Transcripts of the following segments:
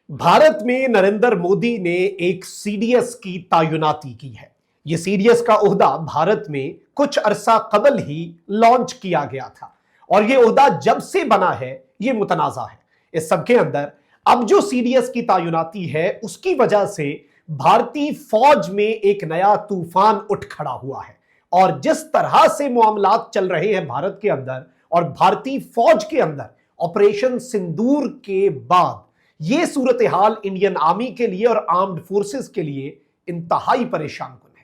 भारत में नरेंद्र मोदी ने एक सीडीएस की तैनाती की है। यह सीडीएस का ओहदा भारत में कुछ अरसा कबल ही लॉन्च किया गया था और यह ओहदा जब से बना है यह मुतनाजा है। इस सबके अंदर अब जो सीडीएस की तैनाती है उसकी वजह से भारतीय फौज में एक नया तूफान उठ खड़ा हुआ है और जिस तरह से मामलात चल रहे हैं भारत के अंदर और भारतीय फौज के अंदर ऑपरेशन सिंदूर के बाद यह सूरत हाल इंडियन आर्मी के लिए और आर्म्ड फोर्सेस के लिए इंतहाई परेशान कुन है।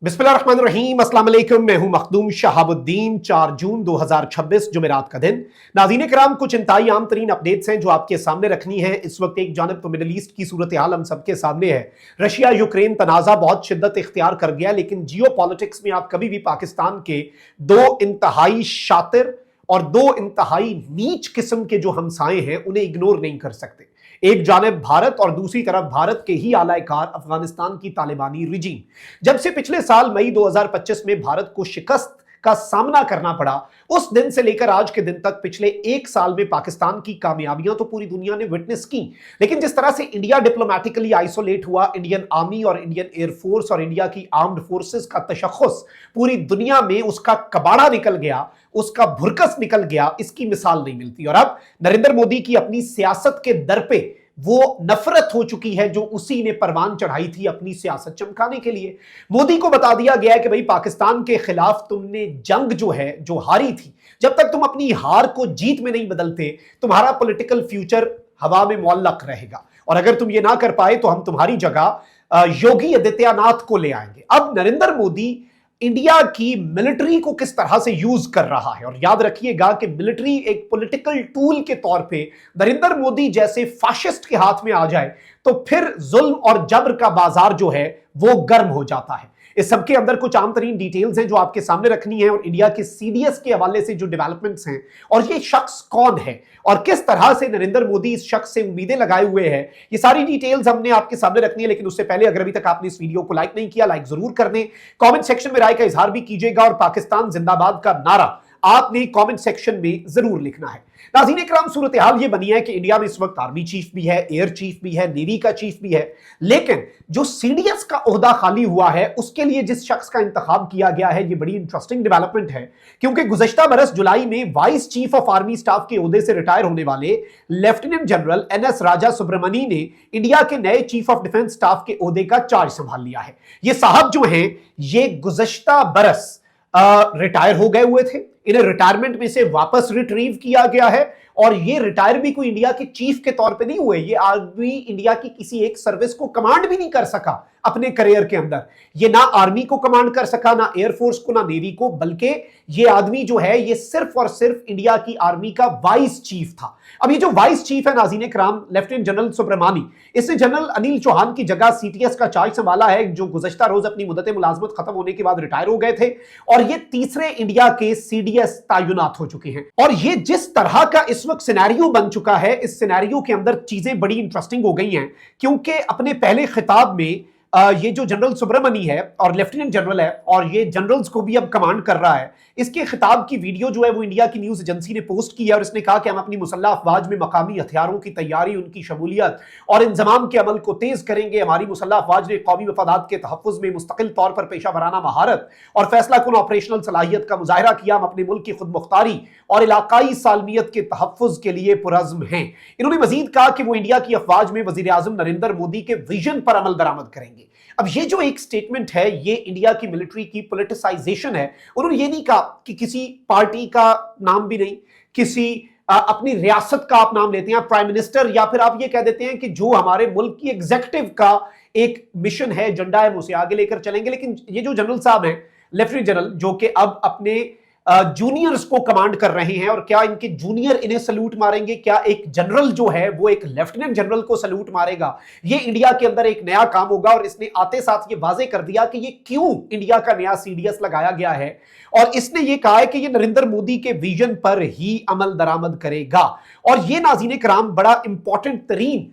बिस्मिल्लाहिर्रहमानिर्रहीम, अस्सलाम वालेकुम। मैं हूं मखदूम शहाबुद्दीन। 4 जून 2026 जुमेरात का दिन। नाज़रीन किराम, कुछ इंतहाई आम तरीन अपडेट्स हैं जो आपके सामने रखनी है। इस वक्त एक जानब तो मिडल ईस्ट की सूरत हाल हम सबके सामने है। रशिया यूक्रेन तनाज़ा बहुत शिद्दत इख्तियार कर गया, लेकिन जियो पॉलिटिक्स में आप कभी भी पाकिस्तान के दो इंतहाई शातिर और दो इंतहाई नीच किस्म के जो हमसाए हैं उन्हें इग्नोर नहीं कर सकते। एक जानिब भारत और दूसरी तरफ भारत के ही आलाकार अफगानिस्तान की तालिबानी रिजीम। जब से पिछले साल मई 2025 में भारत को शिकस्त का सामना करना पड़ा, उस दिन से लेकर आज के दिन तक पिछले एक साल में पाकिस्तान की कामयाबियां तो पूरी दुनिया ने विटनेस की, लेकिन जिस तरह से इंडिया डिप्लोमेटिकली आइसोलेट हुआ, इंडियन आर्मी और इंडियन एयरफोर्स और इंडिया की आर्म्ड फोर्सेस का तशख्खुस पूरी दुनिया में उसका कबाड़ा निकल गया, उसका भुरकस निकल गया, इसकी मिसाल नहीं मिलती। और अब नरेंद्र मोदी की अपनी सियासत के दर पे वो नफरत हो चुकी है जो उसी ने परवान चढ़ाई थी अपनी सियासत चमकाने के लिए। मोदी को बता दिया गया है कि भाई पाकिस्तान के खिलाफ तुमने जंग जो है जो हारी थी, जब तक तुम अपनी हार को जीत में नहीं बदलते तुम्हारा पॉलिटिकल फ्यूचर हवा में मुअल्लक रहेगा और अगर तुम ये ना कर पाए तो हम तुम्हारी जगह योगी आदित्यनाथ को ले आएंगे। अब नरेंद्र मोदी इंडिया की मिलिट्री को किस तरह से यूज कर रहा है, और याद रखिएगा कि मिलिट्री एक पॉलिटिकल टूल के तौर पे नरेंद्र मोदी जैसे फाशिस्ट के हाथ में आ जाए तो फिर जुल्म और जबर का बाजार जो है वो गर्म हो जाता है। इस सबके अंदर कुछ आम तरीन डिटेल्स हैं जो आपके सामने रखनी है और इंडिया के सीडीएस के हवाले से जो डेवलपमेंट्स हैं और ये शख्स कौन है और किस तरह से नरेंद्र मोदी इस शख्स से उम्मीदें लगाए हुए हैं, ये सारी डिटेल्स हमने आपके सामने रखनी है। लेकिन उससे पहले अगर अभी तक आपने इस वीडियो को लाइक नहीं किया, लाइक जरूर कर दें, कमेंट सेक्शन में राय का इजहार भी कीजिएगा और पाकिस्तान जिंदाबाद का नारा आपने कमेंट सेक्शन में जरूर लिखना है। नाज़रीन इकराम, सूरत हाल ये बनी है कि इंडिया में इस वक्त आर्मी चीफ भी है, एयर चीफ भी है, नेवी का चीफ भी है, लेकिन जो सीडीएस का ओहदा खाली हुआ है उसके लिए जिस शख्स का इंतखाब किया गया है, ये बड़ी इंटरेस्टिंग डेवलपमेंट है क्योंकि गुज़श्ता बरस जुलाई में vice chief of army staff के ओहदे से रिटायर होने वाले लेफ्टिनेंट जनरल NS राजा सुब्रमणी ने इंडिया के नए चीफ ऑफ डिफेंस स्टाफ के ओहदे का चार्ज संभाल लिया है। ये साहब जो हैं ये गुज़श्ता बरस रिटायर हो गए हुए थे, इन्हें रिटायरमेंट में से वापस रिट्रीव किया गया है और ये रिटायर भी कोई इंडिया के चीफ के तौर पे नहीं हुए, ये आदमी इंडिया की किसी एक सर्विस को कमांड भी नहीं कर सका अपने करियर के अंदर। ये ना आर्मी को कमांड कर सका, ना एयरफोर्स को, ना नेवी को, बल्कि ये आदमी जो है ये सिर्फ और सिर्फ इंडिया की आर्मी का वाइस चीफ था। अब ये जो वाइस चीफ है नाज़रीन किराम, लेफ्टिनेंट जनरल सुब्रमणी, इसने जनरल अनिल चौहान की जगह सीटीएस का चार्ज संभाला है जो गुज़श्ता रोज अपनी मुद्दत मुलाजमत खत्म होने के बाद रिटायर हो गए थे और ये तीसरे इंडिया के सीडीएस तैनात हो चुके हैं। और ये जिस तरह का इस वक्त सिनेरियो बन चुका है, इस सिनेरियो के अंदर चीजें बड़ी इंटरेस्टिंग हो गई हैं क्योंकि अपने पहले खिताब में ये जो जनरल सुब्रमणी है और लेफ्टिनेंट जनरल है और ये जनरल्स को भी अब कमांड कर रहा है, इसके खिताब की वीडियो जो है वो इंडिया की न्यूज एजेंसी ने पोस्ट की है और इसने कहा कि हम अपनी मुसल्लह अफवाज में मकामी हथियारों की तैयारी, उनकी शमूलियत और इंजमाम के अमल को तेज करेंगे। हमारी मुसल्लह अफवाज ने कौमी मफादात के तहफ़्फ़ुज़ में मुस्तकिल तौर पर पेशा वराना महारत और फैसला कुन ऑपरेशनल सलाहियत का मुजाहरा किया। हम अपने मुल्क की खुद मुख्तारी और इलाकाई सालमियत के तहफ़्फ़ुज़ के लिए पुरज़्म हैं। इन्होंने मजीद कहा कि वो इंडिया की अफवाज में वज़ीर आज़म नरेंद्र मोदी के विजन पर अमल दरामद करेंगे। अब ये जो एक स्टेटमेंट है ये इंडिया की मिलिट्री की पॉलिटिसाइजेशन है। उन्होंने ये नहीं कहा कि किसी पार्टी का नाम भी नहीं, किसी अपनी रियासत का आप नाम लेते हैं प्राइम मिनिस्टर, या फिर आप ये कह देते हैं कि जो हमारे मुल्क की एग्जीक्यूटिव का एक मिशन है, एजेंडा है, उसे आगे लेकर चलेंगे। लेकिन ये जो जनरल साहब हैं, लेफ्टिनेंट जनरल, जो कि अब अपने जूनियर्स को कमांड कर रहे हैं, और क्या इनके जूनियर इन्हें सल्यूट मारेंगे? क्या एक जनरल जो है वो एक लेफ्टिनेंट जनरल को सल्यूट मारेगा? ये इंडिया के अंदर एक नया काम होगा और इसने आते साथ ये वाजे कर दिया कि ये क्यों इंडिया का नया सीडीएस लगाया गया है और इसने ये कहा है कि ये नरेंद्र मोदी के विजन पर ही अमल दरामद करेगा। और ये नाज़रीन कराम बड़ा इंपॉर्टेंट तरीन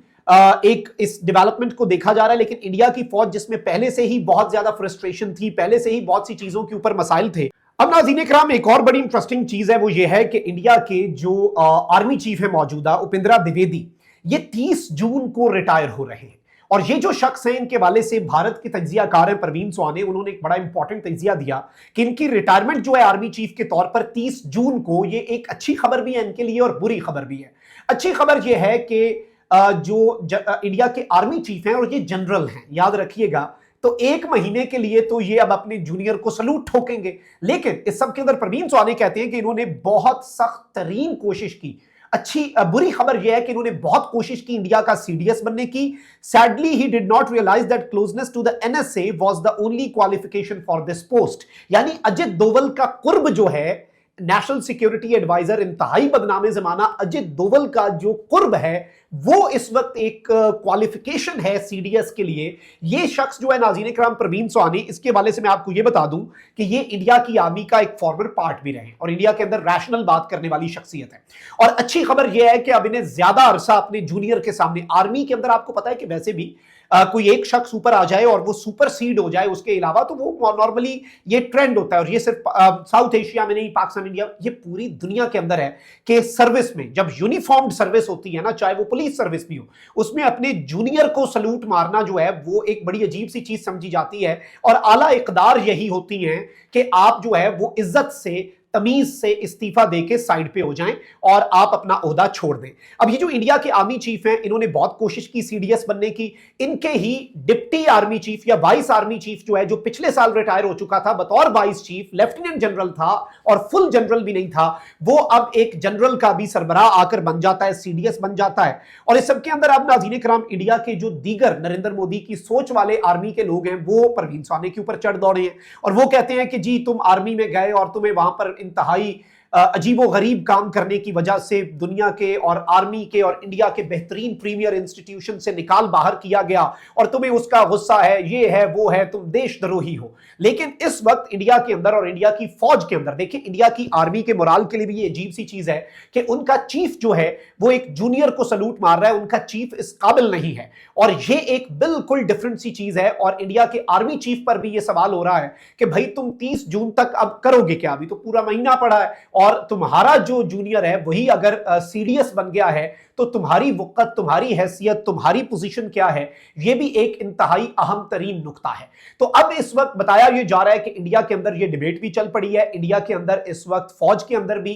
एक इस डेवलपमेंट को देखा जा रहा है। लेकिन इंडिया की फौज जिसमें पहले से ही बहुत ज्यादा फ्रस्ट्रेशन थी, पहले से ही बहुत सी चीजों के ऊपर मसाइल थे, अब नाज़रीन इकराम एक और बड़ी इंटरेस्टिंग चीज है, वो ये है कि इंडिया के जो आर्मी चीफ है मौजूदा उपेंद्रा द्विवेदी, ये 30 जून को रिटायर हो रहे हैं। और ये जो शख्स हैं, इनके वाले से भारत के तज्जियाकार हैं परवीन स्वाने, उन्होंने एक बड़ा इंपॉर्टेंट तज्जिया दिया कि इनकी रिटायरमेंट जो है आर्मी चीफ के तौर पर 30 जून को, ये एक अच्छी खबर भी है इनके लिए और बुरी खबर भी है। अच्छी खबर ये है कि इंडिया के आर्मी चीफ हैं और ये जनरल हैं, याद रखिएगा, तो एक महीने के लिए तो ये अब अपने जूनियर को सलूट ठोकेंगे। लेकिन इस सब के अंदर परवीन स्वाने कहते हैं कि इन्होंने बहुत सख्त तरीन कोशिश की। बुरी खबर यह है कि इन्होंने बहुत कोशिश की इंडिया का सीडीएस बनने की। Sadly he did not realise that closeness to the NSA was the only qualification for this post. यानी अजित डोवल का कुर्ब जो है, नेशनल सिक्योरिटी एडवाइजर, इंतहाई बदनामे जमाना अजित डोवल का जो कुर्ब है, वो इस वक्त एक क्वालिफिकेशन है सीडीएस के लिए। ये शख्स जो है नाज़रीन इकराम परवीन स्वानी, इसके वाले से मैं आपको ये बता दूं कि ये इंडिया की आर्मी का एक फॉर्मर पार्ट भी रहे और इंडिया के अंदर रैशनल बात करने वाली शख्सियत है। और अच्छी खबर यह है कि अब इन्हें ज्यादा अरसा अपने जूनियर के सामने, आर्मी के अंदर आपको पता है कि वैसे भी कोई एक शख्स ऊपर आ जाए और वो सुपर सीड हो जाए उसके अलावा, तो वो नॉर्मली ये ट्रेंड होता है। और ये सिर्फ साउथ एशिया में नहीं, पाकिस्तान, इंडिया, ये पूरी दुनिया के अंदर है कि सर्विस में जब यूनिफॉर्म्ड सर्विस होती है ना, चाहे वो पुलिस सर्विस भी हो, उसमें अपने जूनियर को सलूट मारना जो है वो एक बड़ी अजीब सी चीज समझी जाती है। और आला इकदार यही होती है कि आप जो है वो इज्जत से, तमीज से इस्तीफा देके साइड पे हो जाएं और आप अपना ओहदा छोड़ दें। अब ये जो इंडिया के आर्मी चीफ हैं, इन्होंने बहुत कोशिश की सीडीएस बनने की। इनके ही डिप्टी आर्मी चीफ या वाइस आर्मी चीफ जो है, जो पिछले साल रिटायर हो चुका था बतौर वाइस चीफ, लेफ्टिनेंट जनरल था और फुल जनरल भी नहीं था, वो अब एक जनरल का भी सरबराह आकर बन जाता है, सीडीएस बन जाता है। और इस सबके अंदर अब नाज़रीन इकराम इंडिया के जो दीगर नरेंद्र मोदी की सोच वाले आर्मी के लोग हैं, वो परवीन स्वाने के ऊपर चढ़ दौड़े हैं और वो कहते हैं कि जी तुम आर्मी में गए और तुम्हें वहां पर इंतहाई अजीबो गरीब काम करने की वजह से दुनिया के और आर्मी के और इंडिया के बेहतरीन प्रीमियर इंस्टीट्यूशन से निकाल बाहर किया गया और तुम्हें उसका गुस्सा है, ये है वो है, तुम देशद्रोही हो। लेकिन इस वक्त इंडिया के अंदर और इंडिया की फौज के अंदर देखिए, इंडिया की आर्मी के मोराल के लिए भी ये अजीब सी चीज है कि उनका चीफ जो है वो एक जूनियर को सलूट मार रहा है, उनका चीफ इस काबिल नहीं है। और ये एक बिल्कुल डिफरेंट सी चीज है। और इंडिया के आर्मी चीफ पर भी ये सवाल हो रहा है कि भाई तुम 30 जून तक अब करोगे क्या? अभी तो पूरा महीना पड़ा है और तुम्हारा जो जूनियर है वही अगर सीडीएस बन गया है तो तुम्हारी वक़्त, तुम्हारी हैसियत, तुम्हारी पोजीशन क्या है, यह भी एक इंतहाई अहम तरीन नुक्ता है। तो अब इस वक्त बताया यह जा रहा है कि इंडिया के अंदर यह डिबेट भी चल पड़ी है, इंडिया के अंदर इस वक्त फौज के अंदर भी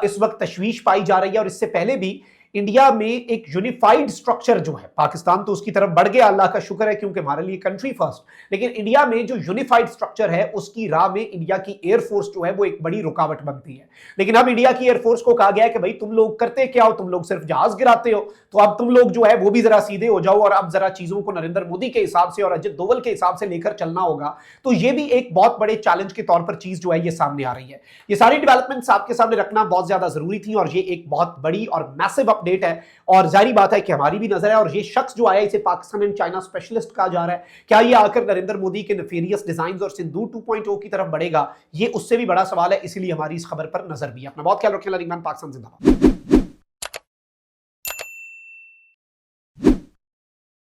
इस वक्त तशवीश पाई जा रही है। और इससे पहले भी इंडिया में एक यूनिफाइड स्ट्रक्चर जो है, पाकिस्तान तो उसकी तरफ बढ़ गया, अल्लाह का शुक्र है, क्योंकि हमारे लिए कंट्री फर्स्ट, लेकिन इंडिया में जो यूनिफाइड स्ट्रक्चर है उसकी राह में इंडिया की एयरफोर्स जो है वो एक बड़ी रुकावट बनती है। लेकिन अब इंडिया की एयरफोर्स को कहा गया है कि भाई तुम लोग करते क्या हो, तुम लोग सिर्फ जहाज गिराते हो, तो अब तुम लोग जो है वो भी जरा सीधे हो जाओ और अब जरा चीजों को नरेंद्र मोदी के हिसाब से और अजित डोवल के हिसाब से लेकर चलना होगा। तो ये भी एक बहुत बड़े चैलेंज के तौर पर चीज जो है ये सामने आ रही है। ये सारी डेवलपमेंट्स आपके सामने रखना बहुत ज्यादा जरूरी थी और ये एक बहुत बड़ी और मैसिव अपडेट है। और जारी बात है कि हमारी भी नजर है। और ये शख्स जो आया, इसे पाकिस्तान एंड चाइना स्पेशलिस्ट कहा जा रहा है, क्या ये आकर नरेंद्र मोदी के नेफेरियस डिजाइन्स और सिंदूर 2.0 की तरफ बढ़ेगा? ये उससे भी बड़ा सवाल है, इसीलिए हमारी इस खबर पर नजर भी है। अपना बहुत ख्याल रखें। पाकिस्तान जिंदाबाद।